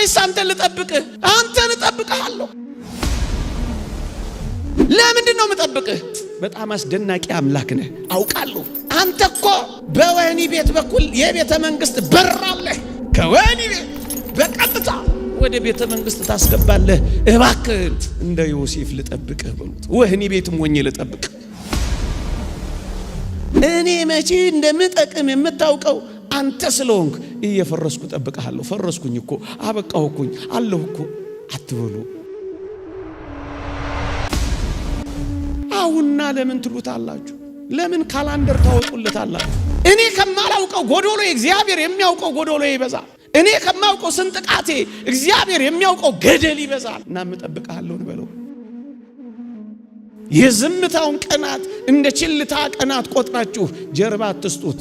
ወይስ አንተ ልጠብቅህ? አንተን እጠብቅሃለሁ። ለምንድን ነው የምጠብቅህ? በጣም አስደናቂ አምላክ ነህ አውቃለሁ። አንተ እኮ በወህኒ ቤት በኩል የቤተ መንግስት በር አለህ። ከወህኒ ቤት በቀጥታ ወደ ቤተ መንግስት ታስገባለህ። እባክህ እንደ ዮሴፍ ልጠብቅህ በሉት። ወህኒ ቤትም ሆኜ ልጠብቅህ። እኔ መቼ እንደምጠቅም የምታውቀው አንተ ስለሆንክ እየፈረስኩ ጠብቀሃለሁ። ፈረስኩኝ እኮ አበቃሁኩኝ አለሁ እኮ አትበሉ። አሁንና ለምን ትሉታላችሁ? ለምን ካላንደር ታወጡለታላችሁ? እኔ ከማላውቀው ጎዶሎ እግዚአብሔር የሚያውቀው ጎዶሎ ይበዛል። እኔ ከማውቀው ስንጥቃቴ እግዚአብሔር የሚያውቀው ገደል ይበዛል። እና እጠብቅሃለሁ እንበለው። የዝምታውን ቀናት እንደ ችልታ ቀናት ቆጥራችሁ ጀርባ አትስጡት።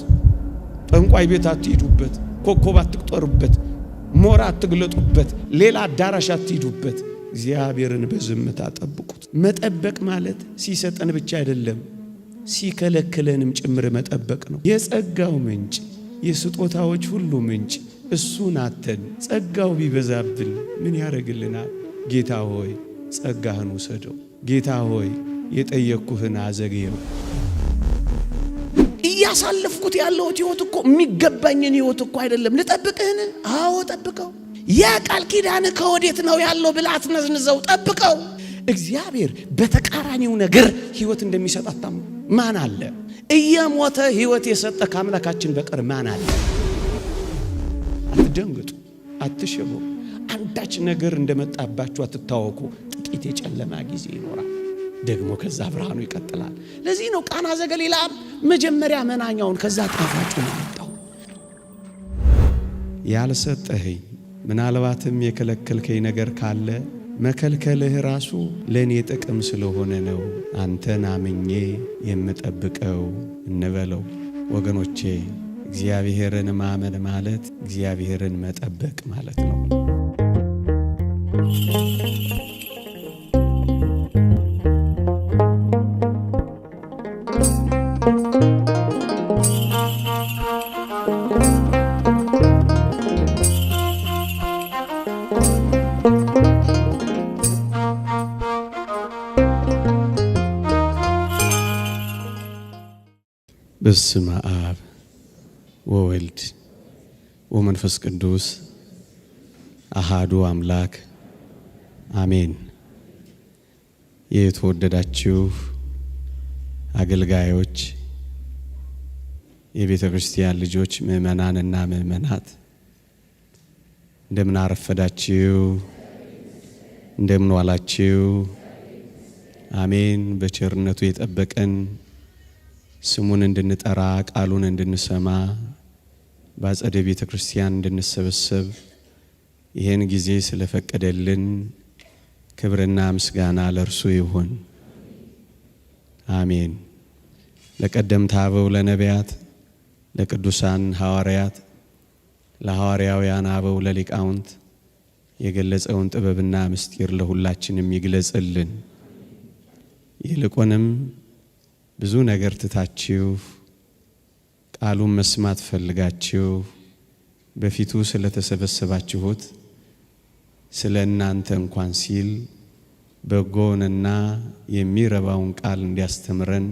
ጠንቋይ ቤት አትሂዱበት፣ ኮከብ አትቁጠሩበት፣ ሞራ አትግለጡበት፣ ሌላ አዳራሽ አትሂዱበት። እግዚአብሔርን በዝምታ ጠብቁት። መጠበቅ ማለት ሲሰጠን ብቻ አይደለም፣ ሲከለክለንም ጭምር መጠበቅ ነው። የጸጋው ምንጭ፣ የስጦታዎች ሁሉ ምንጭ እሱን አተን ጸጋው ቢበዛብን ምን ያደርግልናል? ጌታ ሆይ ጸጋህን ውሰደው። ጌታ ሆይ የጠየቅኩህን አዘግየው። እያሳለፍኩት ያለሁት ህይወት እኮ የሚገባኝን ህይወት እኮ አይደለም። ልጠብቅህን? አዎ ጠብቀው። ያ ቃል ኪዳን ከወዴት ነው ያለው ብለህ አትነዝንዘው፣ ጠብቀው። እግዚአብሔር በተቃራኒው ነገር ህይወት እንደሚሰጥ አታምኑ? ማን አለ? እየሞተ ህይወት የሰጠ ከአምላካችን በቀር ማን አለ? አትደንግጡ፣ አትሸቡ። አንዳች ነገር እንደመጣባችሁ አትታወቁ። ጥቂት የጨለማ ጊዜ ይኖራል፣ ደግሞ ከዛ ብርሃኑ ይቀጥላል። ለዚህ ነው ቃና ዘገሊላ መጀመሪያ መናኛውን ከዛ ጣፋጩን አመጣው። ያልሰጠኸኝ ምናልባትም የከለከልከኝ ነገር ካለ መከልከልህ ራሱ ለኔ ጥቅም ስለሆነ ነው አንተን አምኜ የምጠብቀው እንበለው። ወገኖቼ እግዚአብሔርን ማመን ማለት እግዚአብሔርን መጠበቅ ማለት ነው። በስመ አብ ወወልድ ወመንፈስ ቅዱስ አሃዱ አምላክ አሜን። የተወደዳችሁ አገልጋዮች፣ የቤተ ክርስቲያን ልጆች፣ ምእመናንና ምእመናት እንደምን አረፈዳችሁ? እንደምን ዋላችሁ? አሜን። በቸርነቱ የጠበቀን ስሙን እንድንጠራ ቃሉን እንድንሰማ በአጸደ ቤተ ክርስቲያን እንድንሰበሰብ ይህን ጊዜ ስለፈቀደልን ክብርና ምስጋና ለእርሱ ይሁን። አሜን። ለቀደምት አበው ለነቢያት፣ ለቅዱሳን ሐዋርያት፣ ለሐዋርያውያን አበው ለሊቃውንት የገለጸውን ጥበብና ምስጢር ለሁላችንም ይግለጽልን። ይልቁንም ብዙ ነገር ትታችሁ ቃሉን መስማት ፈልጋችሁ በፊቱ ስለተሰበሰባችሁት ስለ እናንተ እንኳን ሲል በጎንና የሚረባውን ቃል እንዲያስተምረን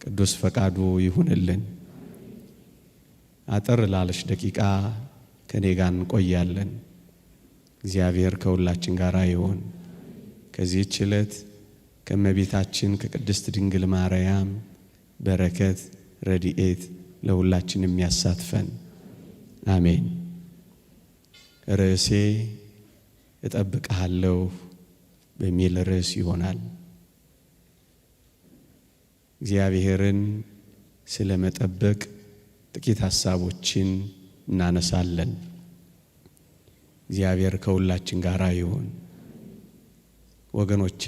ቅዱስ ፈቃዱ ይሁንልን። አጠር ላለች ደቂቃ ከኔ ጋር እንቆያለን። እግዚአብሔር ከሁላችን ጋር ይሁን። ከዚህች ዕለት ከእመቤታችን ከቅድስት ድንግል ማርያም በረከት ረድኤት ለሁላችን የሚያሳትፈን አሜን። ርዕሴ እጠብቅሃለሁ በሚል ርዕስ ይሆናል። እግዚአብሔርን ስለ መጠበቅ ጥቂት ሐሳቦችን እናነሳለን። እግዚአብሔር ከሁላችን ጋር ይሁን። ወገኖቼ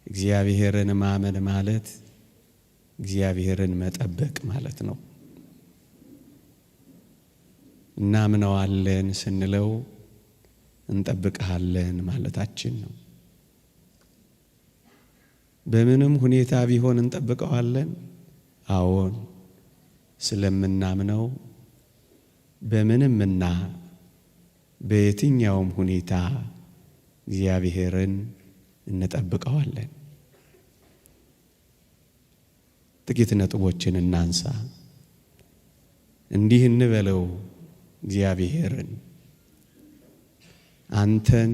እግዚአብሔርን ማመን ማለት እግዚአብሔርን መጠበቅ ማለት ነው። እናምነዋለን ስንለው እንጠብቅሃለን ማለታችን ነው። በምንም ሁኔታ ቢሆን እንጠብቀዋለን። አዎን፣ ስለምናምነው በምንምና በየትኛውም ሁኔታ እግዚአብሔርን እንጠብቀዋለን። ጥቂት ነጥቦችን እናንሳ። እንዲህ እንበለው እግዚአብሔርን፣ አንተን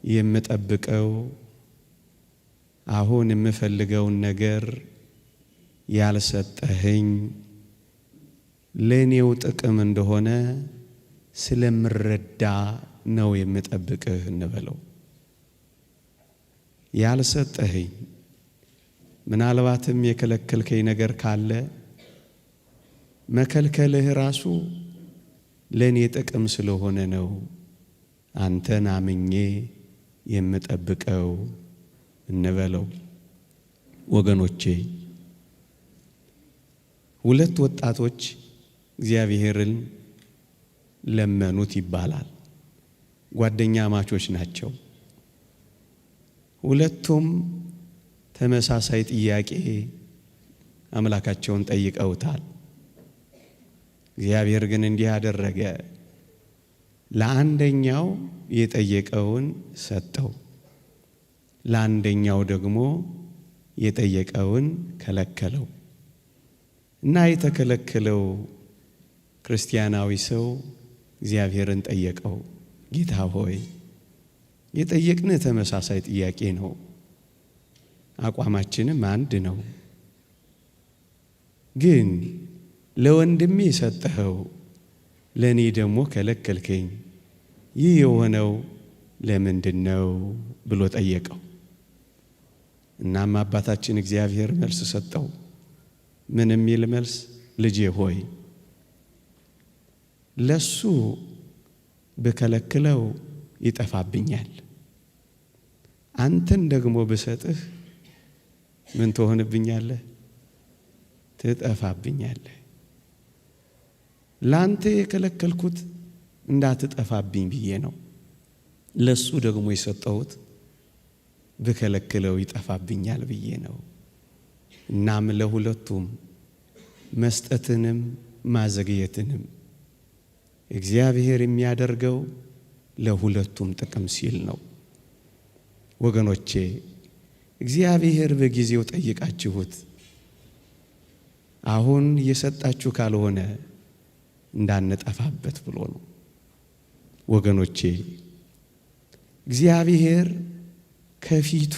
የምጠብቀው አሁን የምፈልገውን ነገር ያልሰጠኸኝ ለኔው ጥቅም እንደሆነ ስለምረዳ ነው የምጠብቅህ እንበለው። ያልሰጠኸኝ ምናልባትም የከለከልከኝ ነገር ካለ መከልከልህ ራሱ ለኔ ጥቅም ስለሆነ ነው አንተን አምኜ የምጠብቀው እንበለው። ወገኖቼ፣ ሁለት ወጣቶች እግዚአብሔርን ለመኑት ይባላል። ጓደኛ ማቾች ናቸው። ሁለቱም ተመሳሳይ ጥያቄ አምላካቸውን ጠይቀውታል። እግዚአብሔር ግን እንዲህ አደረገ። ለአንደኛው የጠየቀውን ሰጠው፣ ለአንደኛው ደግሞ የጠየቀውን ከለከለው እና የተከለከለው ክርስቲያናዊ ሰው እግዚአብሔርን ጠየቀው። ጌታ ሆይ፣ የጠየቅንህ ተመሳሳይ ጥያቄ ነው፣ አቋማችንም አንድ ነው። ግን ለወንድሜ የሰጠኸው ለእኔ ደግሞ ከለከልከኝ። ይህ የሆነው ለምንድን ነው ብሎ ጠየቀው። እናም አባታችን እግዚአብሔር መልስ ሰጠው። ምን የሚል መልስ? ልጄ ሆይ፣ ለሱ ብከለክለው ይጠፋብኛል፣ አንተን ደግሞ ብሰጥህ ምን ትሆንብኛለህ? ትጠፋብኛለህ። ላንተ የከለከልኩት እንዳትጠፋብኝ ብዬ ነው። ለሱ ደግሞ የሰጠሁት ብከለክለው ይጠፋብኛል ብዬ ነው። እናም ለሁለቱም መስጠትንም ማዘግየትንም እግዚአብሔር የሚያደርገው ለሁለቱም ጥቅም ሲል ነው። ወገኖቼ፣ እግዚአብሔር በጊዜው ጠይቃችሁት አሁን እየሰጣችሁ ካልሆነ እንዳንጠፋበት ብሎ ነው። ወገኖቼ፣ እግዚአብሔር ከፊቱ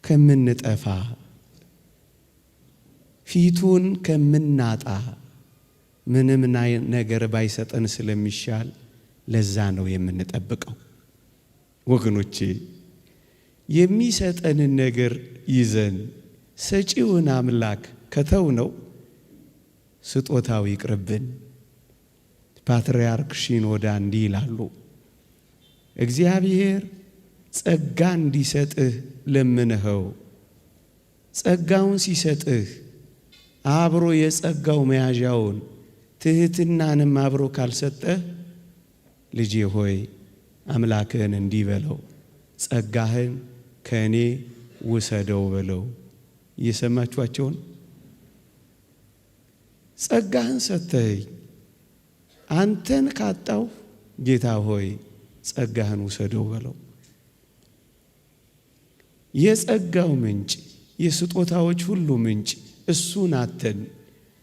ከምንጠፋ ፊቱን ከምናጣ ምንም ነገር ባይሰጠን ስለሚሻል ለዛ ነው የምንጠብቀው። ወገኖቼ፣ የሚሰጠንን ነገር ይዘን ሰጪውን አምላክ ከተው ነው ስጦታው ይቅርብን። ፓትርያርክ ሺኖዳ እንዲህ ይላሉ፣ እግዚአብሔር ጸጋ እንዲሰጥህ ለምንኸው፣ ጸጋውን ሲሰጥህ አብሮ የጸጋው መያዣውን ትህትናንም አብሮ ካልሰጠህ ልጄ ሆይ አምላክህን እንዲህ በለው፣ ጸጋህን ከእኔ ውሰደው በለው። እየሰማችኋቸውን? ጸጋህን ሰጥተኸኝ አንተን ካጣው ጌታ ሆይ ጸጋህን ውሰደው በለው። የጸጋው ምንጭ፣ የስጦታዎች ሁሉ ምንጭ እሱን አተን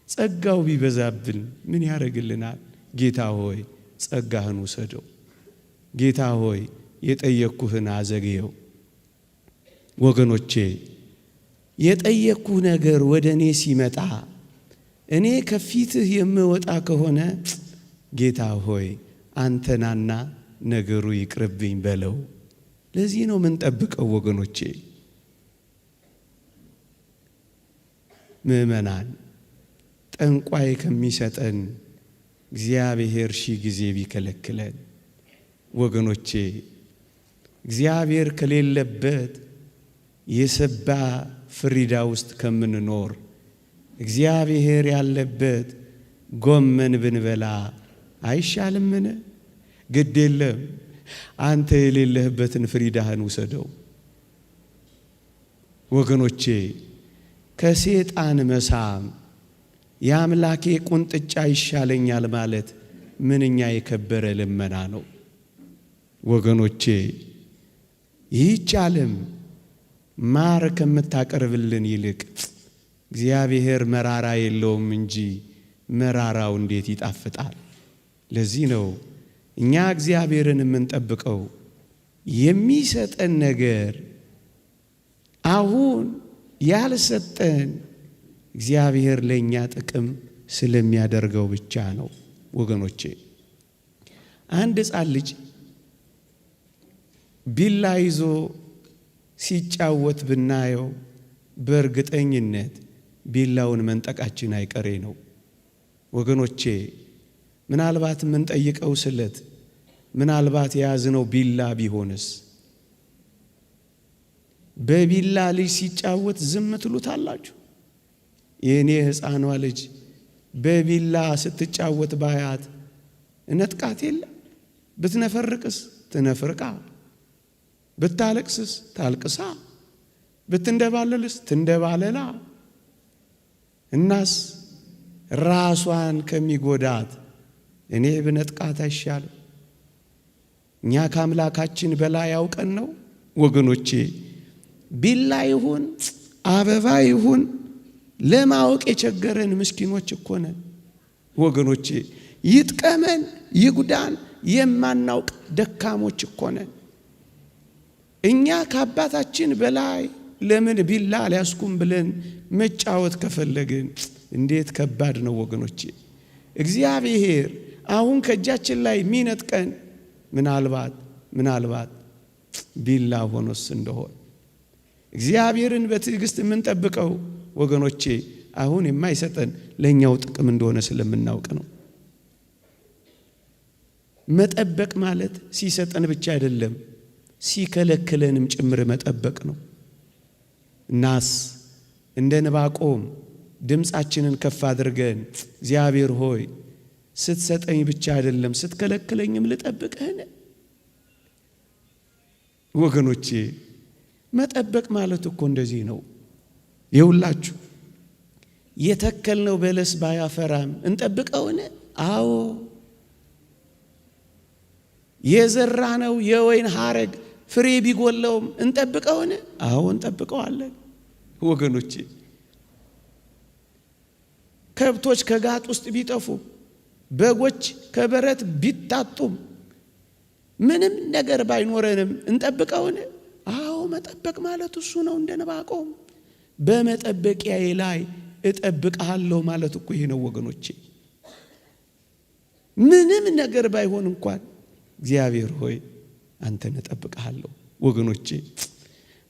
ጸጋው ቢበዛብን ምን ያደርግልናል? ጌታ ሆይ ጸጋህን ውሰደው። ጌታ ሆይ የጠየቅኩህን አዘግየው። ወገኖቼ፣ የጠየቅኩህ ነገር ወደ እኔ ሲመጣ እኔ ከፊትህ የምወጣ ከሆነ ጌታ ሆይ አንተናና ነገሩ ይቅርብኝ በለው። ለዚህ ነው የምንጠብቀው ወገኖቼ። ምእመናን፣ ጠንቋይ ከሚሰጠን እግዚአብሔር ሺህ ጊዜ ቢከለክለን፣ ወገኖቼ እግዚአብሔር ከሌለበት የሰባ ፍሪዳ ውስጥ ከምንኖር እግዚአብሔር ያለበት ጎመን ብንበላ አይሻልምን? ግድ የለም አንተ የሌለህበትን ፍሪዳህን ውሰደው። ወገኖቼ፣ ከሴጣን መሳም የአምላኬ ቁንጥጫ ይሻለኛል ማለት ምንኛ የከበረ ልመና ነው ወገኖቼ። ይህች ዓለም ማር ከምታቀርብልን ይልቅ እግዚአብሔር መራራ የለውም እንጂ መራራው እንዴት ይጣፍጣል። ለዚህ ነው እኛ እግዚአብሔርን የምንጠብቀው የሚሰጠን ነገር አሁን ያልሰጠን እግዚአብሔር ለኛ ጥቅም ስለሚያደርገው ብቻ ነው ወገኖቼ። አንድ ሕፃን ልጅ ቢላ ይዞ ሲጫወት ብናየው በእርግጠኝነት ቢላውን መንጠቃችን አይቀሬ ነው ወገኖቼ። ምናልባት የምንጠይቀው ስለት ምናልባት የያዝነው ቢላ ቢሆንስ? በቢላ ልጅ ሲጫወት ዝም ትሉታላችሁ? የኔ ሕፃኗ ልጅ በቢላ ስትጫወት ባያት እነጥቃት የለ? ብትነፈርቅስ ትነፍርቃ፣ ብታለቅስስ ታልቅሳ፣ ብትንደባለልስ ትንደባለላ። እናስ ራሷን ከሚጎዳት እኔ ብነጥቃት አይሻልም? እኛ ከአምላካችን በላይ ያውቀን ነው ወገኖቼ። ቢላ ይሁን አበባ ይሁን ለማወቅ የቸገረን ምስኪኖች እኮ ነን ወገኖቼ። ይጥቀመን ይጉዳን የማናውቅ ደካሞች እኮ ነን እኛ። ከአባታችን በላይ ለምን ቢላ ሊያስኩም ብለን መጫወት ከፈለግን እንዴት ከባድ ነው ወገኖቼ። እግዚአብሔር አሁን ከእጃችን ላይ የሚነጥቀን ምናልባት ቢላ ሆኖስ እንደሆነ እግዚአብሔርን በትዕግስት የምንጠብቀው ወገኖቼ አሁን የማይሰጠን ለኛው ጥቅም እንደሆነ ስለምናውቅ ነው። መጠበቅ ማለት ሲሰጠን ብቻ አይደለም ሲከለክለንም ጭምር መጠበቅ ነው። እናስ እንደ ዕንባቆም ድምፃችንን ከፍ አድርገን እግዚአብሔር ሆይ ስትሰጠኝ ብቻ አይደለም ስትከለክለኝም ልጠብቅህን። ወገኖቼ መጠበቅ ማለት እኮ እንደዚህ ነው። ይውላችሁ የተከልነው በለስ ባያፈራም እንጠብቀውን? አዎ። የዘራነው የወይን ሐረግ ፍሬ ቢጎለውም እንጠብቀውን? አዎ እንጠብቀዋለን ወገኖቼ። ከብቶች ከጋጥ ውስጥ ቢጠፉ በጎች ከበረት ቢታጡም ምንም ነገር ባይኖረንም እንጠብቀውን? አዎ መጠበቅ ማለት እሱ ነው። እንደ ዕንባቆም በመጠበቂያዬ ላይ እጠብቅሃለሁ ማለት እኮ ይሄ ነው ወገኖቼ። ምንም ነገር ባይሆን እንኳን እግዚአብሔር ሆይ አንተን እጠብቅሃለሁ ወገኖቼ።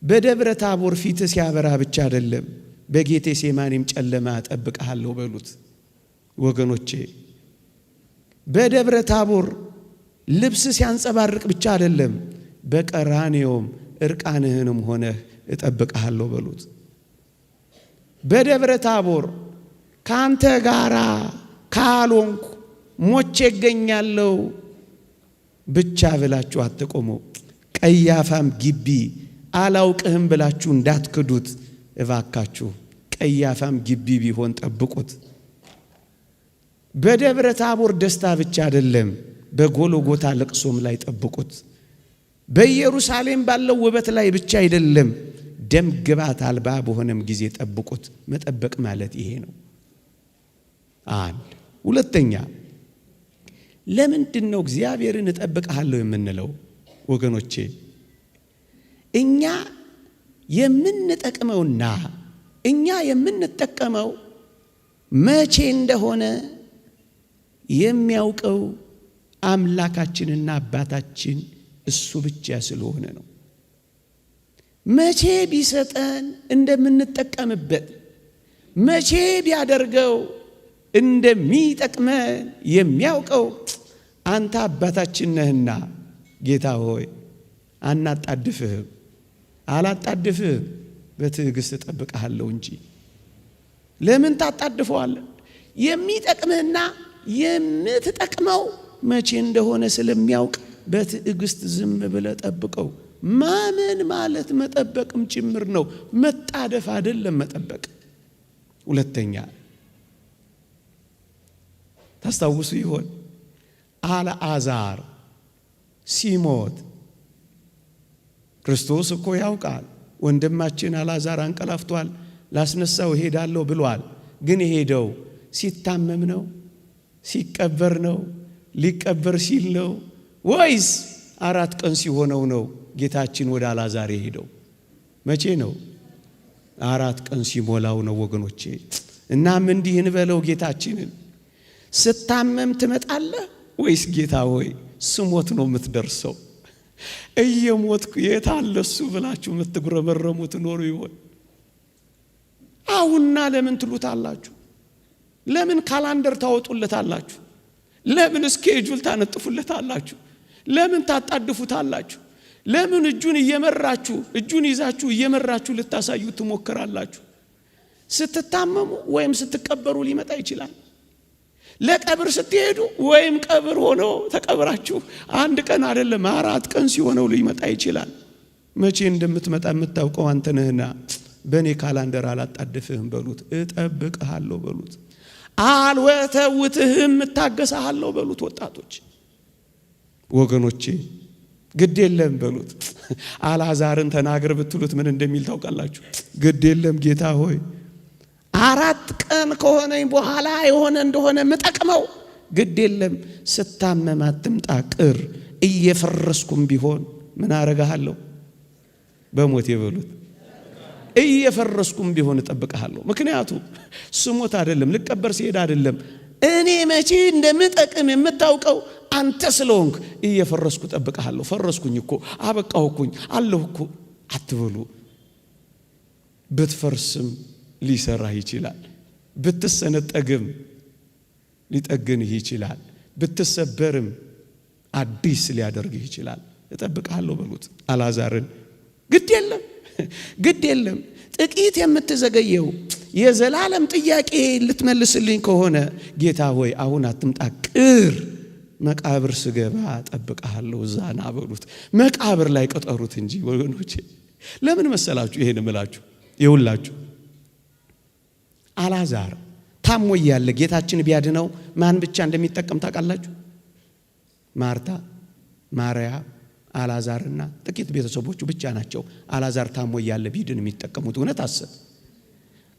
በደብረ ታቦር ፊት ሲያበራ ብቻ አይደለም በጌቴ ሴማኒም ጨለማ እጠብቅሃለሁ በሉት ወገኖቼ። በደብረ ታቦር ልብስ ሲያንጸባርቅ ብቻ አይደለም በቀራንዮም እርቃንህንም ሆነህ እጠብቅሃለሁ በሉት። በደብረ ታቦር ካንተ ጋራ ካልሆንኩ ሞቼ እገኛለሁ ብቻ ብላችሁ አትቆሙ። ቀያፋም ግቢ አላውቅህም ብላችሁ እንዳትክዱት እባካችሁ። ቀያፋም ግቢ ቢሆን ጠብቁት። በደብረ ታቦር ደስታ ብቻ አይደለም በጎልጎታ ለቅሶም ላይ ጠብቁት። በኢየሩሳሌም ባለው ውበት ላይ ብቻ አይደለም ደም ግባት አልባ በሆነም ጊዜ ጠብቁት። መጠበቅ ማለት ይሄ ነው። አንድ ሁለተኛ ለምንድን ነው እግዚአብሔርን እጠብቅሃለሁ የምንለው ወገኖቼ? እኛ የምንጠቅመውና እኛ የምንጠቀመው መቼ እንደሆነ የሚያውቀው አምላካችንና አባታችን እሱ ብቻ ስለሆነ ነው። መቼ ቢሰጠን እንደምንጠቀምበት መቼ ቢያደርገው እንደሚጠቅመን የሚያውቀው አንተ አባታችን ነህና ጌታ ሆይ አናጣድፍህም፣ አላጣድፍህም፣ በትዕግስት እጠብቅሃለሁ እንጂ ለምን ታጣድፈዋለህ? የሚጠቅምህና የምትጠቅመው መቼ እንደሆነ ስለሚያውቅ በትዕግስት ዝም ብለህ ጠብቀው። ማመን ማለት መጠበቅም ጭምር ነው። መጣደፍ አይደለም መጠበቅ። ሁለተኛ ታስታውሱ ይሆን አልዓዛር ሲሞት ክርስቶስ እኮ ያውቃል። ወንድማችን አልዓዛር አንቀላፍቷል፣ ላስነሳው እሄዳለሁ ብሏል። ግን የሄደው ሲታመም ነው? ሲቀበር ነው? ሊቀበር ሲል ነው? ወይስ 4 ቀን ሲሆነው ነው ጌታችን ወደ አልዓዛር የሄደው? መቼ ነው? 4 ቀን ሲሞላው ነው ወገኖቼ። እናም እንዲህ እንበለው ጌታችንን፣ ስታመም ትመጣለህ ወይስ ጌታ ሆይ ስሞት ነው የምትደርሰው? እየሞትኩ የት አለ እሱ ብላችሁ የምትጉረመረሙት ኖሩ ይሆን? አሁንና ለምን ትሉታላችሁ? ለምን ካላንደር ታወጡለታላችሁ? ለምን ስኬጁል ታነጥፉለታላችሁ? ለምን ታጣድፉታላችሁ? ለምን እጁን ይዛችሁ እየመራችሁ ልታሳዩ ትሞክራላችሁ? ስትታመሙ ወይም ስትቀበሩ ሊመጣ ይችላል። ለቀብር ስትሄዱ ወይም ቀብር ሆኖ ተቀብራችሁ 1 ቀን አይደለም 4 ቀን ሲሆነው ሊመጣ ይችላል። መቼ እንደምትመጣ የምታውቀው አንተ ነህና በእኔ ካላንደር አላጣድፍህም በሉት። እጠብቅሃለሁ በሉት። አልወተውትህም እታገሳለሁ በሉት። ወጣቶች ወገኖቼ ግድ የለም በሉት። አልዓዛርን ተናገር ብትሉት ምን እንደሚል ታውቃላችሁ? ግድ የለም ጌታ ሆይ 4 ቀን ከሆነኝ በኋላ የሆነ እንደሆነ ምጠቅመው፣ ግድ የለም ስታመም አትምጣ ቅር፣ እየፈረስኩም ቢሆን ምን አረጋለሁ? በሞት የበሉት እየፈረስኩም ቢሆን እጠብቅሃለሁ። ምክንያቱም ስሞት አይደለም ልቀበር ሲሄድ አይደለም፣ እኔ መቼ እንደምጠቅም የምታውቀው አንተ ስለሆንክ እየፈረስኩ እጠብቅሃለሁ። ፈረስኩኝ እኮ አበቃሁኝ አለሁ እኮ አትበሉ። ብትፈርስም ሊሰራህ ይችላል። ብትሰነጠግም ሊጠግንህ ይችላል። ብትሰበርም አዲስ ሊያደርግህ ይችላል። እጠብቅሃለሁ በሉት አልዓዛርን። ግድ የለም ጥቂት የምትዘገየው የዘላለም ጥያቄ ልትመልስልኝ ከሆነ ጌታ ሆይ አሁን አትምጣ ቅር፣ መቃብር ስገባ እጠብቅሃለሁ እዛ ና በሉት። መቃብር ላይ ቀጠሩት እንጂ ወገኖቼ። ለምን መሰላችሁ ይሄን እምላችሁ? ይውላችሁ አልዓዛር ታሞ እያለ ጌታችን ቢያድነው ማን ብቻ እንደሚጠቀም ታውቃላችሁ? ማርታ፣ ማርያም፣ አልዓዛርና ጥቂት ቤተሰቦቹ ብቻ ናቸው አልዓዛር ታሞ እያለ ቢድን የሚጠቀሙት። እውነት አሰብ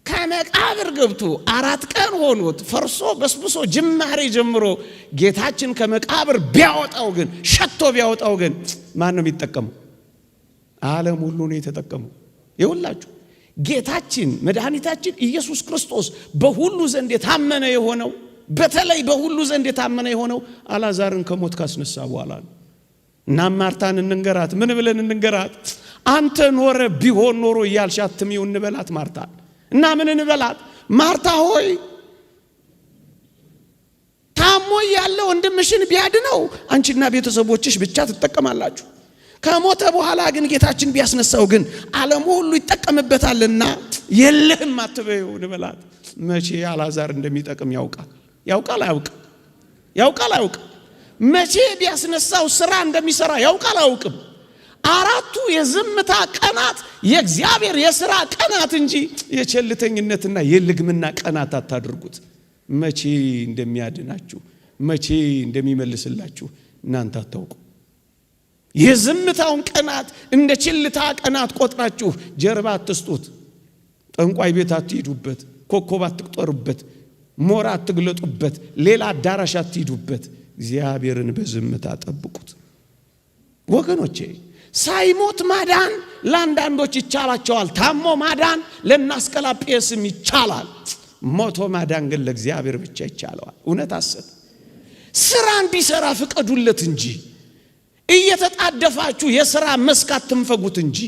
ከመቃብር ገብቶ 4 ቀን ሆኖት ፈርሶ በስብሶ ጅማሬ ጀምሮ ጌታችን ከመቃብር ቢያወጣው ግን ሸቶ ቢያወጣው ግን ማን ነው የሚጠቀመው? ዓለም ሁሉ ነው የተጠቀመው። ይውላችሁ ጌታችን መድኃኒታችን ኢየሱስ ክርስቶስ በሁሉ ዘንድ የታመነ የሆነው በተለይ በሁሉ ዘንድ የታመነ የሆነው አልዓዛርን ከሞት ካስነሳ በኋላ ነው። እና ማርታን እንንገራት፣ ምን ብለን እንንገራት? አንተ ኖረ ቢሆን ኖሮ እያልሽ አትሚው እንበላት ማርታን። እና ምን እንበላት? ማርታ ሆይ ታሞ ያለ ወንድምሽን ቢያድነው አንቺና ቤተሰቦችሽ ብቻ ትጠቀማላችሁ። ከሞተ በኋላ ግን ጌታችን ቢያስነሳው ግን ዓለም ሁሉ ይጠቀምበታልና የለህም አትበይው እንበላት። መቼ አልዓዛር እንደሚጠቅም ያውቃል አያውቅም? መቼ ቢያስነሳው ስራ እንደሚሰራ ያውቃል አያውቅም? 4ቱ የዝምታ ቀናት የእግዚአብሔር የሥራ ቀናት እንጂ የቸልተኝነትና የልግምና ቀናት አታድርጉት። መቼ እንደሚያድናችሁ መቼ እንደሚመልስላችሁ እናንተ አታውቁ። የዝምታውን ቀናት እንደ ችልታ ቀናት ቆጥራችሁ ጀርባ አትስጡት። ጠንቋይ ቤት አትሂዱበት፣ ኮከብ አትቁጠሩበት፣ ሞራ አትግለጡበት፣ ሌላ አዳራሽ አትሂዱበት። እግዚአብሔርን በዝምታ ጠብቁት ወገኖቼ። ሳይሞት ማዳን ለአንዳንዶች ይቻላቸዋል። ታሞ ማዳን ለናስቀላጴስም ይቻላል። ሞቶ ማዳን ግን ለእግዚአብሔር ብቻ ይቻለዋል። እውነት አሰብ ስራ እንዲሰራ ፍቀዱለት እንጂ እየተጣደፋችሁ የሥራ መስካት ትንፈጉት እንጂ።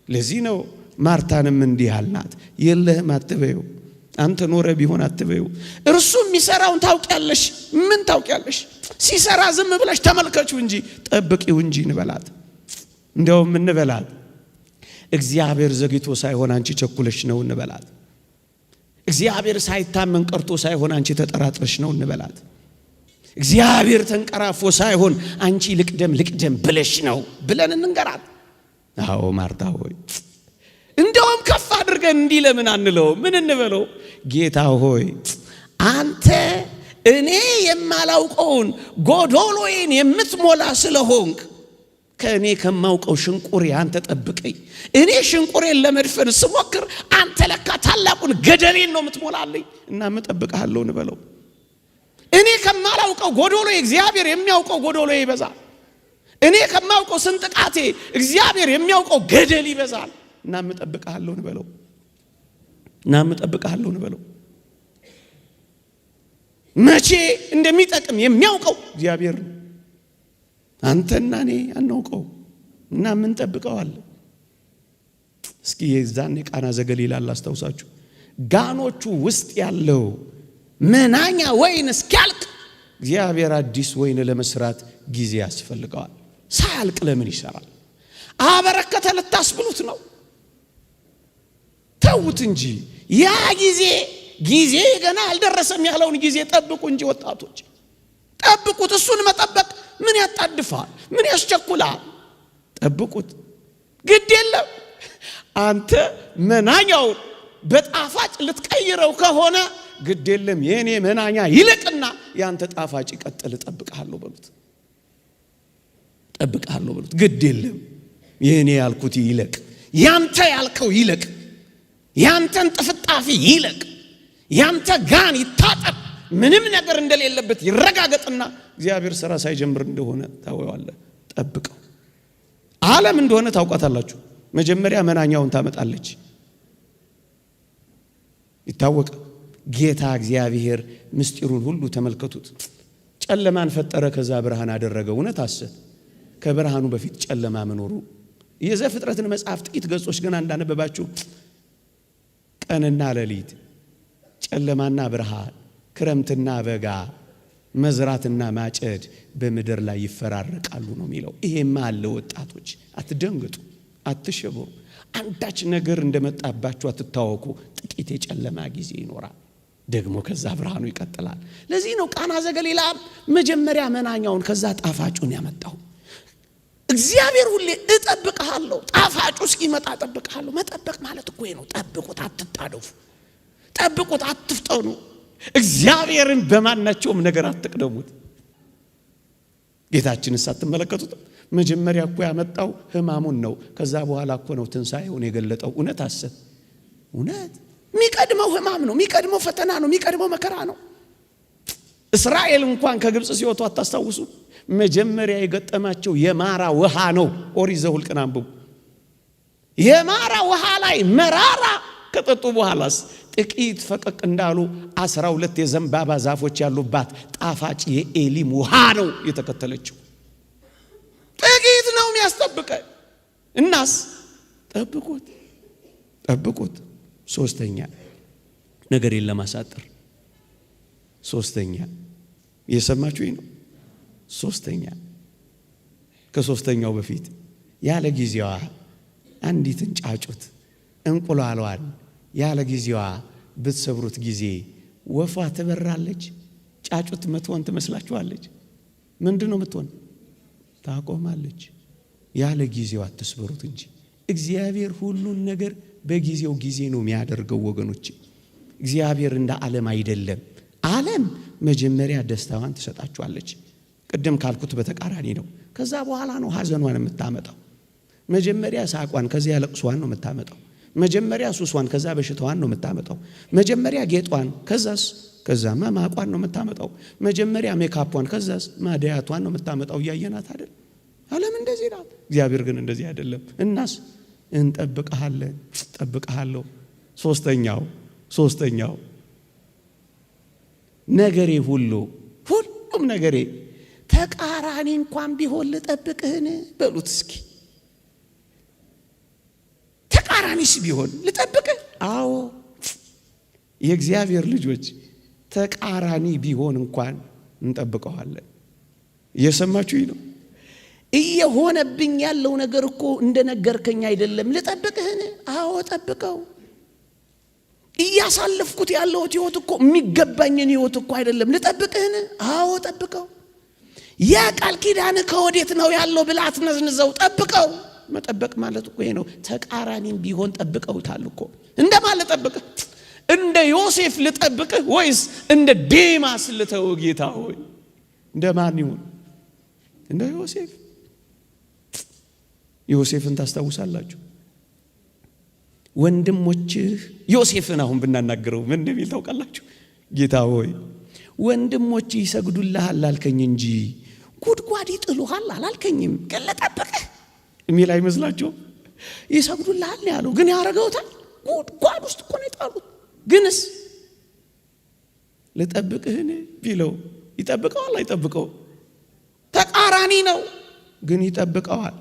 ለዚህ ነው ማርታንም እንዲህ አልናት፣ የለህም አትበይው፣ አንተ ኖረ ቢሆን አትበይው። እርሱ የሚሰራውን ታውቂያለሽ። ምን ታውቂያለሽ? ሲሰራ ዝም ብለሽ ተመልከቹ እንጂ ጠብቂው እንጂ እንበላት። እንደውም እንበላት እግዚአብሔር ዘግይቶ ሳይሆን አንቺ ቸኩለሽ ነው እንበላት። እግዚአብሔር ሳይታመን ቀርቶ ሳይሆን አንቺ ተጠራጥረሽ ነው እንበላት። እግዚአብሔር ተንቀራፎ ሳይሆን አንቺ ልቅደም ብለሽ ነው ብለን እንንገራት። አዎ ማርታ ሆይ እንደውም ከፍ አድርገን እንዲህ ለምን አንለው? ምን እንበለው? ጌታ ሆይ አንተ እኔ የማላውቀውን ጎዶሎዬን የምትሞላ ስለሆንክ ከእኔ ከማውቀው ሽንቁሬ አንተ ጠብቀኝ። እኔ ሽንቁሬን ለመድፈን ስሞክር አንተ ለካ ታላቁን ገደሌን ነው የምትሞላልኝ እና እጠብቅሃለሁ እንበለው። እኔ ከማላውቀው ጎዶሎዬ እግዚአብሔር የሚያውቀው ጎዶሎዬ ይበዛል። እኔ ከማውቀው ስንጥቃቴ እግዚአብሔር የሚያውቀው ገደል ይበዛል እና እጠብቅሃለሁ እንበለው። መቼ እንደሚጠቅም የሚያውቀው እግዚአብሔር ነው። አንተና እኔ አናውቀው እና ምን ጠብቀዋለን? እስኪ የዛን የቃና ዘገሊላ ላስታውሳችሁ። ጋኖቹ ውስጥ ያለው መናኛ ወይን እስኪያልቅ እግዚአብሔር አዲስ ወይን ለመስራት ጊዜ ያስፈልገዋል። ሳያልቅ ለምን ይሰራል? አበረከተ ልታስብሉት ነው? ተውት እንጂ ያ ጊዜ ገና አልደረሰም ያለውን ጊዜ ጠብቁ እንጂ ወጣቶች ጠብቁት። እሱን መጠበቅ ምን ያጣድፋል? ምን ያስቸኩላል? ጠብቁት። ግድ የለም አንተ መናኛውን በጣፋጭ ልትቀይረው ከሆነ ግድ የለም የኔ መናኛ ይለቅና ያንተ ጣፋጭ ይቀጥል። ጠብቅሃለሁ በሉት። ግድ የለም የኔ ያልኩት ይለቅ፣ ያንተ ያልከው ይለቅ፣ ያንተን ጥፍጣፊ ይለቅ፣ ያንተ ጋን ይታጠብ፣ ምንም ነገር እንደሌለበት ይረጋገጥና እግዚአብሔር ሥራ ሳይጀምር እንደሆነ ታወዋለህ። ጠብቀው። ዓለም እንደሆነ ታውቃታላችሁ። መጀመሪያ መናኛውን ታመጣለች። ይታወቅ ጌታ እግዚአብሔር ምስጢሩን ሁሉ ተመልከቱት። ጨለማን ፈጠረ፣ ከዛ ብርሃን አደረገ። እውነት ሐሰት? ከብርሃኑ በፊት ጨለማ መኖሩ የዘፍጥረትን መጽሐፍ ጥቂት ገጾች ግን እንዳነበባችሁ ቀንና ሌሊት፣ ጨለማና ብርሃን፣ ክረምትና በጋ፣ መዝራትና ማጨድ በምድር ላይ ይፈራረቃሉ ነው የሚለው። ይሄማ አለ። ወጣቶች አትደንግጡ፣ አትሸበሩ። አንዳች ነገር እንደመጣባችሁ አትታወቁ። ጥቂት የጨለማ ጊዜ ይኖራል፣ ደግሞ ከዛ ብርሃኑ ይቀጥላል። ለዚህ ነው ቃና ዘገሊላ መጀመሪያ መናኛውን ከዛ ጣፋጩን ያመጣው። እግዚአብሔር ሁሌ እጠብቅሃለሁ፣ ጣፋጩ እስኪመጣ እጠብቅሃለሁ። መጠበቅ ማለት እኮ ነው። ጠብቁት፣ አትጣደፉ። ጠብቁት፣ አትፍጠኑ። እግዚአብሔርን በማናቸውም ነገር አትቅደሙት። ጌታችንስ አትመለከቱት? መጀመሪያ እኮ ያመጣው ሕማሙን ነው። ከዛ በኋላ እኮ ነው ትንሣኤውን የገለጠው። እውነት ሐሰት? እውነት። የሚቀድመው ሕማም ነው፣ የሚቀድመው ፈተና ነው፣ የሚቀድመው መከራ ነው። እስራኤል እንኳን ከግብፅ ሲወጡ አታስታውሱ? መጀመሪያ የገጠማቸው የማራ ውሃ ነው። ኦሪት ዘኍልቍን አንብቡ። የማራ ውሃ ላይ መራራ ከጠጡ በኋላስ ጥቂት ፈቀቅ እንዳሉ 12 የዘንባባ ዛፎች ያሉባት ጣፋጭ የኤሊም ውሃ ነው የተከተለችው። ጥቂት ነው የሚያስጠብቀን። እናስ ጠብቁት። ሶስተኛ ነገርን ለማሳጠር ሶስተኛ የሰማችሁኝ ነው። ሶስተኛ ከሶስተኛው በፊት ያለ ጊዜዋ አንዲትን ጫጩት እንቁላሏን ያለ ጊዜዋ ብትሰብሩት ጊዜ ወፏ ትበራለች። ጫጩት መትሆን ትመስላችኋለች? ምንድነው የምትሆን? ታቆማለች። ያለ ጊዜዋ አትስበሩት እንጂ እግዚአብሔር ሁሉን ነገር በጊዜው ጊዜ ነው የሚያደርገው። ወገኖች እግዚአብሔር እንደ ዓለም አይደለም። ዓለም መጀመሪያ ደስታዋን ትሰጣችኋለች። ቅድም ካልኩት በተቃራኒ ነው። ከዛ በኋላ ነው ሐዘኗን የምታመጣው። መጀመሪያ ሳቋን ከዚያ ለቅሷን ነው የምታመጣው። መጀመሪያ ሱሷን ከዛ በሽታዋን ነው የምታመጣው። መጀመሪያ ጌጧን ከዛ ማቋን ነው የምታመጣው። መጀመሪያ ሜካፑን ከዛስ ማዲያቷን ነው የምታመጣው። እያየናት አይደል? ዓለም እንደዚህ ናት። እግዚአብሔር ግን እንደዚህ አይደለም። እናስ እንጠብቅሃለን፣ ጠብቅሃለሁ። ሶስተኛው ነገሬ ሁሉም ነገሬ ተቃራኒ እንኳን ቢሆን ልጠብቅህን በሉት እስኪ። ተቃራኒስ ቢሆን ልጠብቅህ? አዎ የእግዚአብሔር ልጆች ተቃራኒ ቢሆን እንኳን እንጠብቀዋለን። እየሰማችሁኝ ነው? እየሆነብኝ ያለው ነገር እኮ እንደነገርከኝ አይደለም። ልጠብቅህን? አዎ ጠብቀው። እያሳለፍኩት ያለው ህይወት እኮ የሚገባኝን ህይወት እኮ አይደለም። ልጠብቅህን? አዎ ጠብቀው። ያ ቃል ኪዳን ከወዴት ነው ያለው ብለህ አትነዝንዘው። ጠብቀው። መጠበቅ ማለት እኮ ይሄ ነው። ተቃራኒም ቢሆን ጠብቀውታል እኮ። እንደማለት ጠብቀህ እንደ ዮሴፍ ልጠብቅህ ወይስ እንደ ዴማስ ልተው ጌታ ሆይ? እንደ ማን ይሁን? እንደ ዮሴፍ። ዮሴፍን ታስታውሳላችሁ? ወንድሞችህ ዮሴፍን አሁን ብናናገረው ምን እንደሚል ታውቃላችሁ? ጌታ ሆይ ወንድሞችህ ይሰግዱልሃል አልከኝ እንጂ ጉድጓድ ይጥሉሃል አላልከኝም፣ ግን ልጠብቅህ የሚል አይመስላችሁም? ይሰግዱልሃል ያለው ግን ያረገውታል። ጉድጓድ ውስጥ እኮ ነው የጣሉት። ግንስ ልጠብቅህን ቢለው ይጠብቀዋል አይጠብቀው? ተቃራኒ ነው፣ ግን ይጠብቀዋል።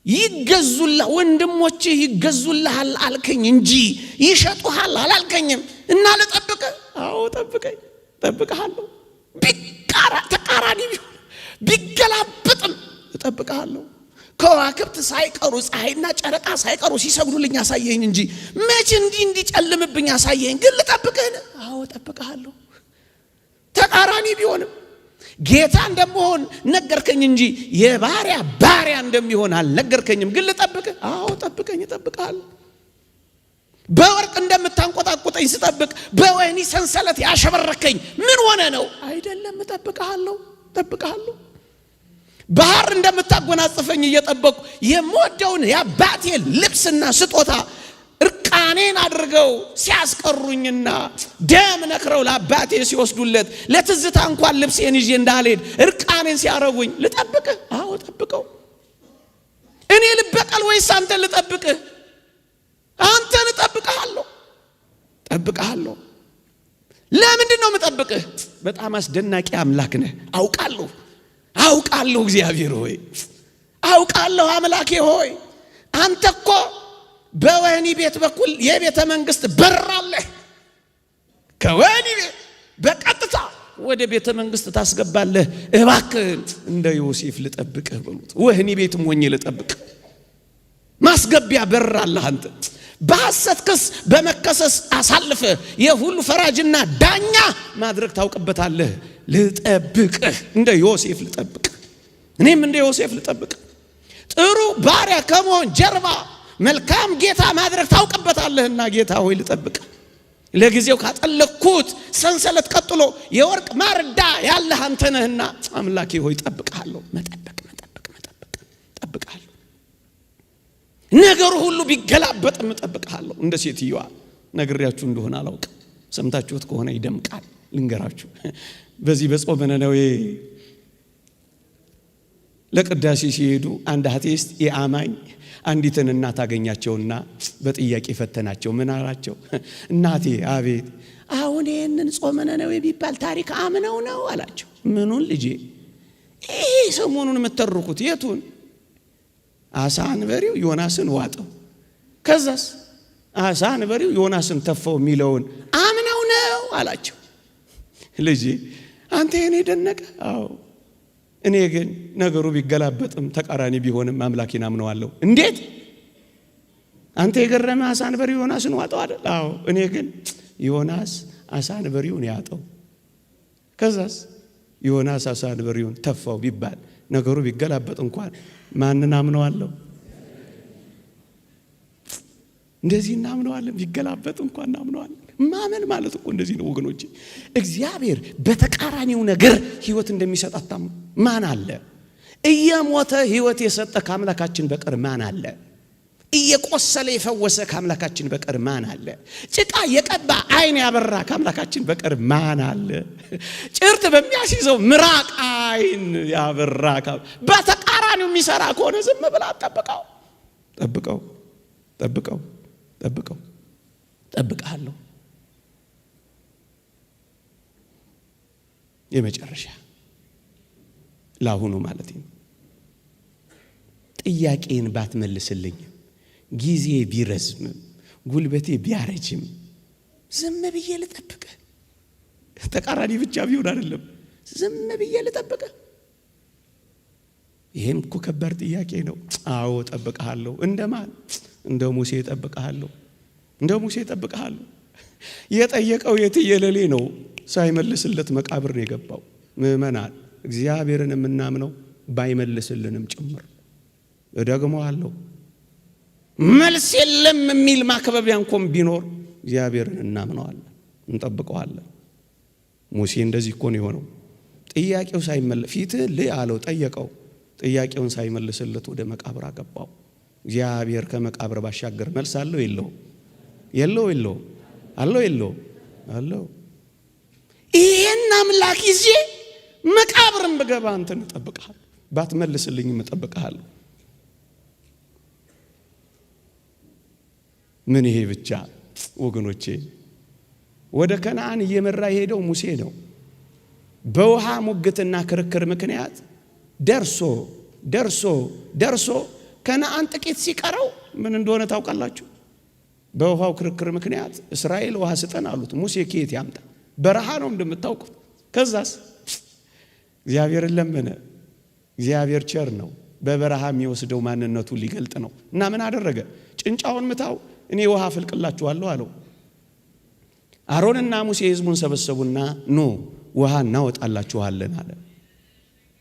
ይገዙልሃል ወንድሞችህ ይገዙልሃል አልከኝ እንጂ ይሸጡሃል አላልከኝም እና ልጠብቅህ? አዎ ጠብቀኝ፣ ጠብቀሃለሁ። ተቃራኒ ቢሆን ቢገላበጥም እጠብቀሃለሁ። ከዋክብት ሳይቀሩ ፀሐይና ጨረቃ ሳይቀሩ ሲሰግዱልኝ አሳየኝ እንጂ መቼ እንዲጨልምብኝ አሳየኝ፣ ግን ልጠብቅህ? አዎ እጠብቅሃለሁ። ተቃራኒ ቢሆንም ጌታ እንደምሆን ነገርከኝ እንጂ ባሪያ እንደሚሆን አልነገርከኝም፣ ግን ልጠብቅህ? አዎ ጠብቀኝ፣ እጠብቅሃለሁ። በወርቅ እንደምታንቆጣቁጠኝ ስጠብቅ በወህኒ ሰንሰለት ያሸበረከኝ ምን ሆነ ነው? አይደለም፣ እጠብቅሃለሁ። ባህር እንደምታጎናጽፈኝ እየጠበቁ የምወደውን የአባቴ ልብስና ስጦታ እርቃኔን አድርገው ሲያስቀሩኝና ደም ነክረው ለአባቴ ሲወስዱለት ለትዝታ እንኳን ልብሴን ይዤ እንዳልሄድ እርቃኔን ሲያረጉኝ ልጠብቅህ? አዎ ጠብቀው። እኔ ልበቀል ወይስ አንተ ልጠብቅህ? አንተን እጠብቅሃለሁ። ለምንድን ነው የምጠብቅህ? በጣም አስደናቂ አምላክ ነህ። አውቃለሁ እግዚአብሔር ሆይ፣ አውቃለሁ አምላኬ ሆይ። አንተ እኮ በወህኒ ቤት በኩል የቤተ መንግስት በር አለህ። ከወህኒ ቤት በቀጥታ ወደ ቤተ መንግስት ታስገባለህ። እባክህ እንደ ዮሴፍ ልጠብቅህ በሉት። ወህኒ ቤትም ሆኜ ልጠብቅህ። ማስገቢያ በር አለህ አንተ። በሐሰት ክስ በመከሰስ አሳልፈ የሁሉ ፈራጅና ዳኛ ማድረግ ታውቅበታለህ። ልጠብቅህ፣ እንደ ዮሴፍ ልጠብቅህ። እኔም እንደ ዮሴፍ ልጠብቅህ። ጥሩ ባሪያ ከመሆን ጀርባ መልካም ጌታ ማድረግ ታውቅበታለህና ጌታ ሆይ ልጠብቅህ። ለጊዜው ካጠለቅኩት ሰንሰለት ቀጥሎ የወርቅ ማርዳ ያለህ አንተ ነህና አምላኬ ሆይ ጠብቅሃለሁ። መጠበቅ ጠብቅሃለሁ። ነገሩ ሁሉ ቢገላበጥም እጠብቅሃለሁ። እንደ ሴትዮዋ ነግሬያችሁ እንደሆነ አላውቅም፣ ሰምታችሁት ከሆነ ይደምቃል። ልንገራችሁ። በዚህ በጾመ ነነዌ ለቅዳሴ ሲሄዱ አንድ አቴስት የአማኝ አንዲትን እናት አገኛቸውና በጥያቄ ፈተናቸው። ምን አላቸው? እናቴ አቤት፣ አሁን ይህንን ጾመ ነነዌ ቢባል ታሪክ አምነው ነው አላቸው። ምኑን ልጄ? ይሄ ሰሞኑን የምትተርኩት የቱን? አሳ አንበሪው ዮናስን ዋጠው፣ ከዛስ አሳ አንበሪው ዮናስን ተፋው የሚለውን አምነው ነው አላቸው። ልጄ አንተ የኔ ደነቀ? አዎ እኔ ግን ነገሩ ቢገላበጥም ተቃራኒ ቢሆንም አምላኬን አምነዋለሁ። እንዴት? አንተ የገረመ አሳ አንበሪው ዮናስን ዋጠው አይደል? አዎ እኔ ግን ዮናስ አሳ አንበሪውን ያጠው፣ ከዛስ ዮናስ አሳ አንበሪውን ተፋው ቢባል ነገሩ ቢገላበጥ እንኳን ማንን አምነዋለሁ? እንደዚህ እናምነዋለን። ቢገላበጥ እንኳን እናምነዋለን። ማመን ማለት እኮ እንደዚህ ነው ወገኖቼ። እግዚአብሔር በተቃራኒው ነገር ሕይወት እንደሚሰጥ አታምኑ? ማን አለ? እየሞተ ሕይወት የሰጠ ከአምላካችን በቀር ማን አለ? እየቆሰለ የፈወሰ ከአምላካችን በቀር ማን አለ? ጭቃ የቀባ ዓይን ያበራ ከአምላካችን በቀር ማን አለ? ጭርት በሚያስይዘው ምራቅ ዓይን ያበራ በተቃራኒው የሚሰራ ከሆነ ዝም ብላ ጠብቀሃለሁ። የመጨረሻ ለአሁኑ ማለት ነው። ጥያቄን ባትመልስልኝ፣ ጊዜ ቢረዝምም ጉልበቴ ቢያረጅም ዝም ብዬ ልጠብቅህ። ተቃራኒ ብቻ ቢሆን አይደለም፣ ዝም ብዬ ልጠብቅህ። ይሄም እኮ ከባድ ጥያቄ ነው። አዎ ጠብቀሃለሁ። እንደማን? እንደ ሙሴ ጠብቀሃለሁ። የጠየቀው የትየለሌ ነው። ሳይመልስለት መቃብር ነው የገባው። ምእመናን እግዚአብሔርን የምናምነው ባይመልስልንም ጭምር እደግመዋለሁ። መልስ የለም የሚል ማክበቢያ እንኳን ቢኖር እግዚአብሔርን እናምነዋለን፣ እንጠብቀዋለን። ሙሴ እንደዚህ እኮ ነው የሆነው። ጥያቄው ሳይመለስ ፊትህን ልይ አለው፣ ጠየቀው። ጥያቄውን ሳይመልስለት ወደ መቃብር አገባው። እግዚአብሔር ከመቃብር ባሻገር መልስ አለው የለው? የለው የለው? አለው የለው? አለው። ይሄን አምላክ ይዤ መቃብርን ብገባ አንተን እጠብቅሃለሁ፣ ባትመልስልኝም እጠብቅሃለሁ። ምን ይሄ ብቻ ወገኖቼ! ወደ ከነዓን እየመራ የሄደው ሙሴ ነው። በውሃ ሙግትና ክርክር ምክንያት ደርሶ ከነዓን ጥቂት ሲቀረው ምን እንደሆነ ታውቃላችሁ? በውሃው ክርክር ምክንያት እስራኤል ውሃ ስጠን አሉት። ሙሴ ከየት ያምጣ? በረሃ ነው እንደምታውቁት። ከዛስ እግዚአብሔርን ለመነ። እግዚአብሔር ቸር ነው። በበረሃ የሚወስደው ማንነቱ ሊገልጥ ነው። እና ምን አደረገ? ጭንጫውን ምታው፣ እኔ ውሃ አፈልቅላችኋለሁ አለው። አሮንና ሙሴ ሕዝቡን ሰበሰቡና ኑ ውሃ እናወጣላችኋለን አለ።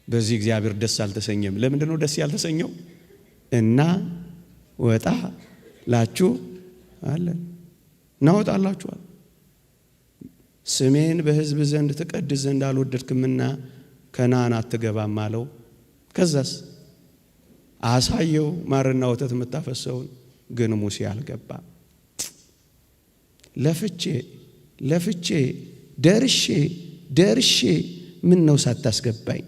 በዚህ እግዚአብሔር ደስ አልተሰኘም። ለምንድን ነው ደስ ያልተሰኘው? እና ወጣላችሁ አለን። እናወጣላችኋል። ስሜን በሕዝብ ዘንድ ትቀድስ ዘንድ አልወደድክምና ከነዓን አትገባም አለው። ከዛስ አሳየው ማርና ወተት የምታፈሰውን። ግን ሙሴ አልገባም። ለፍቼ ደርሼ ምን ነው ሳታስገባኝ?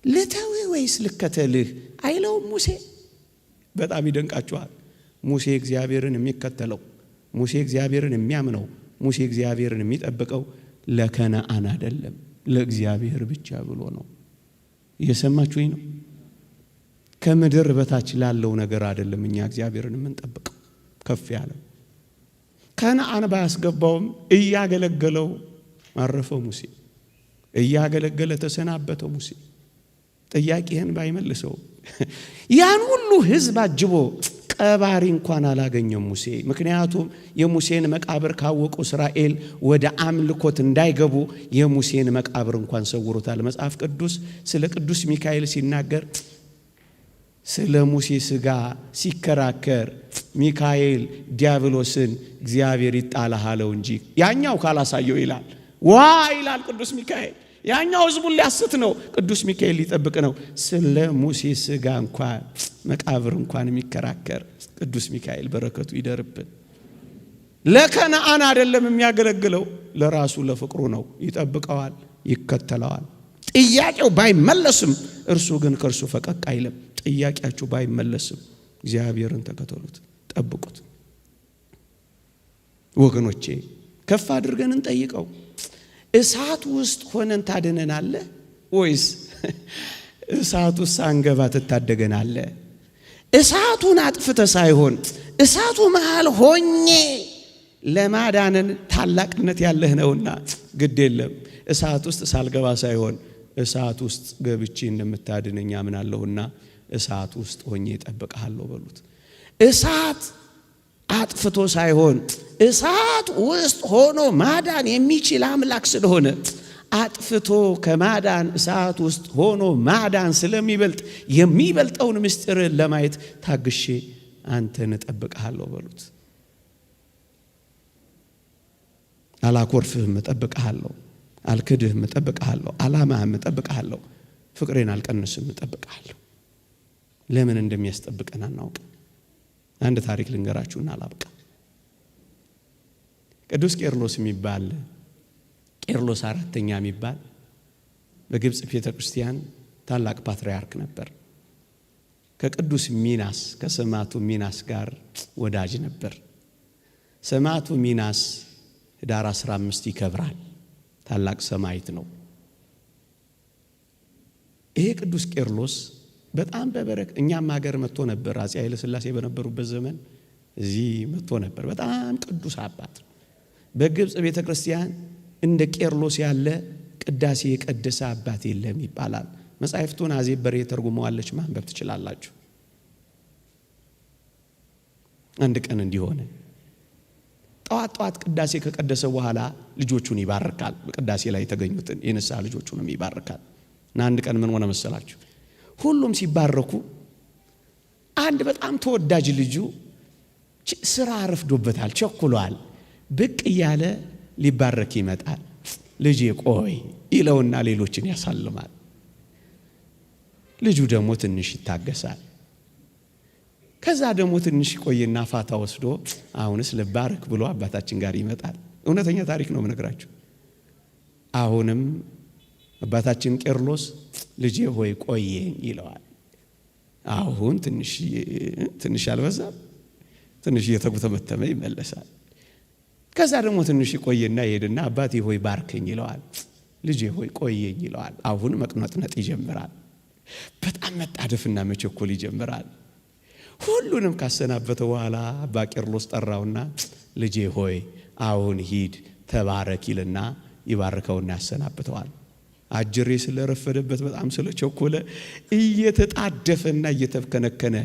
ልተውህ ወይስ ልከተልህ አይለውም ሙሴ። በጣም ይደንቃችኋል። ሙሴ እግዚአብሔርን የሚከተለው፣ ሙሴ እግዚአብሔርን የሚያምነው፣ ሙሴ እግዚአብሔርን የሚጠብቀው ለከነዓን አይደለም፣ ለእግዚአብሔር ብቻ ብሎ ነው። እየሰማችሁኝ ነው? ከምድር በታች ላለው ነገር አይደለም እኛ እግዚአብሔርን የምንጠብቀው። ከፍ ያለው ከነዓን ባያስገባውም እያገለገለው አረፈው ሙሴ። እያገለገለ ተሰናበተው ሙሴ። ጥያቄህን ባይመልሰው ያን ሁሉ ሕዝብ አጅቦ ቀባሪ እንኳን አላገኘም ሙሴ። ምክንያቱም የሙሴን መቃብር ካወቁ እስራኤል ወደ አምልኮት እንዳይገቡ የሙሴን መቃብር እንኳን ሰውሮታል። መጽሐፍ ቅዱስ ስለ ቅዱስ ሚካኤል ሲናገር ስለ ሙሴ ሥጋ ሲከራከር ሚካኤል ዲያብሎስን እግዚአብሔር ይጣላሃለው እንጂ ያኛው ካላሳየው ይላል። ዋ ይላል ቅዱስ ሚካኤል። ያኛው ሕዝቡን ሊያስት ነው፣ ቅዱስ ሚካኤል ሊጠብቅ ነው። ስለ ሙሴ ሥጋ እንኳን መቃብር እንኳን የሚከራከር ቅዱስ ሚካኤል በረከቱ ይደርብን። ለከነዓን አይደለም የሚያገለግለው፣ ለራሱ ለፍቅሩ ነው። ይጠብቀዋል፣ ይከተለዋል። ጥያቄው ባይመለስም እርሱ ግን ከእርሱ ፈቀቅ አይልም። ጥያቄያችሁ ባይመለስም እግዚአብሔርን ተከተሉት፣ ጠብቁት። ወገኖቼ ከፍ አድርገን እንጠይቀው። እሳት ውስጥ ሆነን ታድነናለህ ወይስ እሳቱ ሳንገባ ትታደገናለህ? እሳቱን አጥፍተ ሳይሆን እሳቱ መሃል ሆኜ ለማዳንን ታላቅነት ያለህ ነውና ግድ የለም። እሳት ውስጥ ሳልገባ ሳይሆን እሳት ውስጥ ገብቼ እንደምታድነኝ አምናለሁና እሳት ውስጥ ሆኜ እጠብቅሃለሁ በሉት። እሳት አጥፍቶ ሳይሆን እሳት ውስጥ ሆኖ ማዳን የሚችል አምላክ ስለሆነ አጥፍቶ ከማዳን እሳት ውስጥ ሆኖ ማዳን ስለሚበልጥ የሚበልጠውን ምስጢር ለማየት ታግሼ አንተን እጠብቅሃለሁ በሉት። አላኮርፍህም፣ እጠብቅሃለሁ። አልክድህም፣ እጠብቅሃለሁ። አላማህም፣ እጠብቅሃለሁ። ፍቅሬን አልቀንስም፣ እጠብቅሃለሁ። ለምን እንደሚያስጠብቀን አናውቅም። አንድ ታሪክ ልንገራችሁና አላብቃ። ቅዱስ ቄርሎስ የሚባል ቄርሎስ አራተኛ የሚባል በግብጽ ቤተ ክርስቲያን ታላቅ ፓትርያርክ ነበር። ከቅዱስ ሚናስ ከሰማዕቱ ሚናስ ጋር ወዳጅ ነበር። ሰማዕቱ ሚናስ ኅዳር 15 ይከብራል። ታላቅ ሰማዕት ነው። ይሄ ቅዱስ ቄርሎስ በጣም በበረክ እኛም ሀገር መጥቶ ነበር። አፄ ኃይለ ሥላሴ በነበሩበት ዘመን እዚህ መጥቶ ነበር። በጣም ቅዱስ አባት። በግብጽ ቤተ ክርስቲያን እንደ ቄርሎስ ያለ ቅዳሴ የቀደሰ አባት የለም ይባላል። መጻሕፍቱን አዜብ በሬ ተርጉመዋለች፣ ማንበብ ትችላላችሁ። አንድ ቀን እንዲሆነ ጠዋት ቅዳሴ ከቀደሰ በኋላ ልጆቹን ይባርካል። በቅዳሴ ላይ የተገኙትን የንስሐ ልጆቹንም ይባርካል። እና አንድ ቀን ምን ሆነ መሰላችሁ? ሁሉም ሲባረኩ አንድ በጣም ተወዳጅ ልጁ ስራ አረፍዶበታል፣ ቸኩሏል። ብቅ እያለ ሊባረክ ይመጣል። ልጄ ቆይ ይለውና ሌሎችን ያሳልማል። ልጁ ደግሞ ትንሽ ይታገሳል። ከዛ ደግሞ ትንሽ ቆይና ፋታ ወስዶ አሁንስ ልባረክ ብሎ አባታችን ጋር ይመጣል። እውነተኛ ታሪክ ነው የምነግራችሁ። አሁንም አባታችን ቄርሎስ ልጄ ሆይ ቆየኝ ይለዋል። አሁን ትንሽ አልበዛም? ትንሽ እየተጉተመተመ ይመለሳል። ከዛ ደግሞ ትንሽ ቆይና ይሄድና አባቴ ሆይ ባርከኝ ይለዋል። ልጄ ሆይ ቆየኝ ይለዋል። አሁን መቅነጥነጥ ይጀምራል። በጣም መጣደፍና መቸኮል ይጀምራል። ሁሉንም ካሰናበተ በኋላ አባ ቄርሎስ ጠራውና ልጄ ሆይ አሁን ሂድ ተባረክ ይልና ይባርከውና ያሰናብተዋል። አጅሬ ስለረፈደበት በጣም ስለቸኮለ እየተጣደፈና እየተከነከነ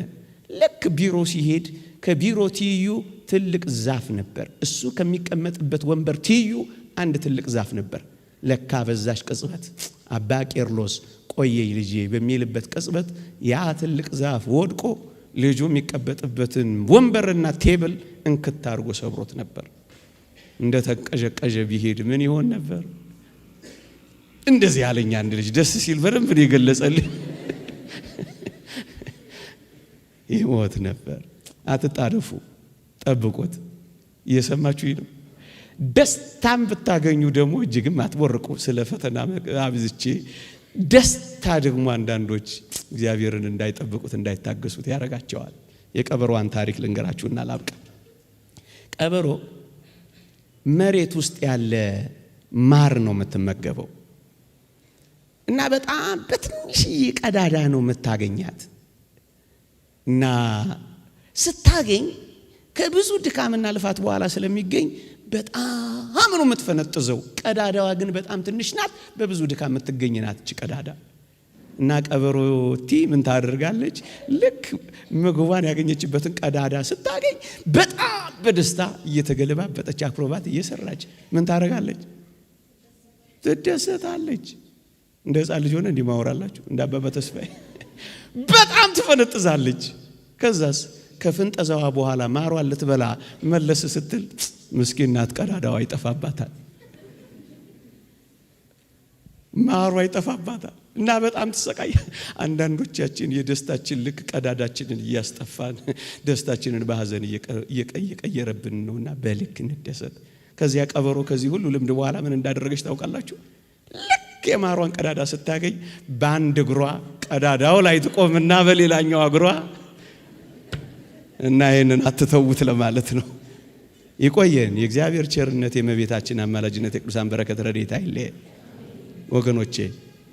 ልክ ቢሮ ሲሄድ ከቢሮ ትይዩ ትልቅ ዛፍ ነበር። እሱ ከሚቀመጥበት ወንበር ትይዩ አንድ ትልቅ ዛፍ ነበር። ለካ በዛሽ ቅጽበት አባ ቄርሎስ ቆየኝ ልጄ በሚልበት ቅጽበት ያ ትልቅ ዛፍ ወድቆ ልጁ የሚቀበጥበትን ወንበርና ቴብል እንክት አድርጎ ሰብሮት ነበር። እንደ ተቀዠቀዠ ቢሄድ ምን ይሆን ነበር? እንደዚህ ያለኝ አንድ ልጅ ደስ ሲል በደንብ ነው የገለጸልኝ። ይሞት ነበር። አትጣደፉ፣ ጠብቁት። እየሰማችሁኝ ነው? ደስታም ብታገኙ ደግሞ እጅግም አትቦርቁ። ስለ ፈተና አብዝቼ ደስታ ደግሞ አንዳንዶች እግዚአብሔርን እንዳይጠብቁት እንዳይታገሱት ያረጋቸዋል። የቀበሮዋን ታሪክ ልንገራችሁና ላብቃ። ቀበሮ መሬት ውስጥ ያለ ማር ነው የምትመገበው እና በጣም በትንሽዬ ቀዳዳ ነው የምታገኛት እና ስታገኝ ከብዙ ድካምና ልፋት በኋላ ስለሚገኝ በጣም ነው የምትፈነጥዘው። ቀዳዳዋ ግን በጣም ትንሽ ናት፣ በብዙ ድካም የምትገኝ ናት እቺ ቀዳዳ። እና ቀበሮቲ ምን ታደርጋለች? ልክ ምግቧን ያገኘችበትን ቀዳዳ ስታገኝ በጣም በደስታ እየተገለባበጠች አክሮባት እየሰራች ምን ታደርጋለች? ትደሰታለች። እንደ ሕፃን ልጅ ሆነ እንዲህ ማወራላችሁ እንደ አባባ ተስፋዬ በጣም ትፈነጥዛለች። ከዛስ ከፍንጠዛዋ በኋላ ማሯን ልትበላ መለስ ስትል ምስኪን ናት፣ ቀዳዳዋ ይጠፋባታል፣ ማሯ ይጠፋባታል እና በጣም ትሰቃይ። አንዳንዶቻችን የደስታችን ልክ ቀዳዳችንን እያስጠፋን ደስታችንን በሐዘን እየቀየረብን ነውና በልክ እንደሰት። ከዚያ ቀበሮ ከዚህ ሁሉ ልምድ በኋላ ምን እንዳደረገች ታውቃላችሁ? ልክ የማሯን ቀዳዳ ስታገኝ በአንድ እግሯ ቀዳዳው ላይ ትቆምና በሌላኛው እግሯ እና ይሄንን አትተውት ለማለት ነው። ይቆየን። የእግዚአብሔር ቸርነት፣ የእመቤታችን አማላጅነት፣ የቅዱሳን በረከት ረድኤት አይለየን። ወገኖቼ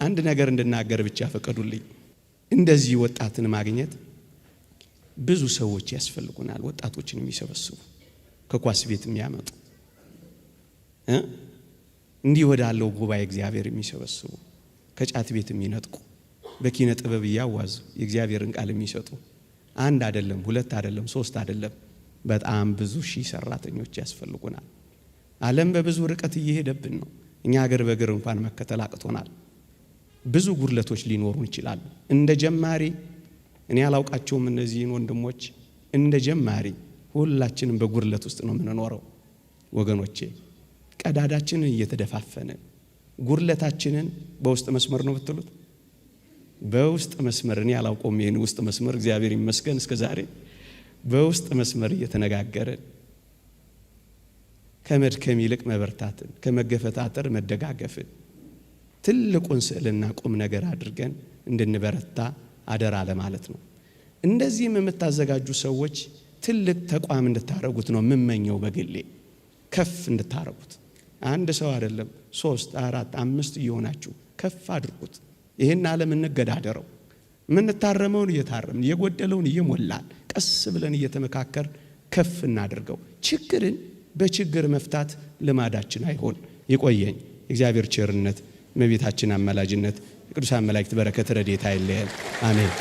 አንድ ነገር እንድናገር ብቻ ፈቀዱልኝ። እንደዚህ ወጣትን ማግኘት ብዙ ሰዎች ያስፈልጉናል። ወጣቶችን የሚሰበስቡ ከኳስ ቤት የሚያመጡ እንዲህ ወዳለው ጉባኤ እግዚአብሔር የሚሰበስቡ ከጫት ቤት የሚነጥቁ በኪነ ጥበብ እያዋዙ የእግዚአብሔርን ቃል የሚሰጡ አንድ አይደለም፣ ሁለት አይደለም፣ ሶስት አይደለም፣ በጣም ብዙ ሺህ ሰራተኞች ያስፈልጉናል። ዓለም በብዙ ርቀት እየሄደብን ነው። እኛ ሀገር በእግር እንኳን መከተል አቅቶናል። ብዙ ጉድለቶች ሊኖሩን ይችላሉ። እንደ ጀማሪ እኔ አላውቃቸውም እነዚህን ወንድሞች። እንደ ጀማሪ ሁላችንም በጉድለት ውስጥ ነው የምንኖረው ወገኖቼ። ቀዳዳችንን እየተደፋፈነ ጉድለታችንን በውስጥ መስመር ነው ብትሉት በውስጥ መስመር እኔ አላውቀውም ይሄን ውስጥ መስመር እግዚአብሔር ይመስገን እስከ ዛሬ በውስጥ መስመር እየተነጋገረን ከመድከም ይልቅ መበርታትን ከመገፈታተር መደጋገፍን ትልቁን ስዕልና ቁም ነገር አድርገን እንድንበረታ አደራ ለማለት ነው። እንደዚህም የምታዘጋጁ ሰዎች ትልቅ ተቋም እንድታረጉት ነው የምመኘው። በግሌ ከፍ እንድታረጉት አንድ ሰው አይደለም 3 4 5 እየሆናችሁ ከፍ አድርጉት። ይሄን ዓለም እንገዳደረው። ምንታረመውን እየታረምን የጎደለውን እየሞላን ቀስ ብለን እየተመካከር ከፍ እናድርገው። ችግርን በችግር መፍታት ልማዳችን አይሆን። ይቆየኝ። እግዚአብሔር ቸርነት፣ እመቤታችን አማላጅነት፣ የቅዱሳን መላእክት በረከት ረድኤት አይለየን። አሜን።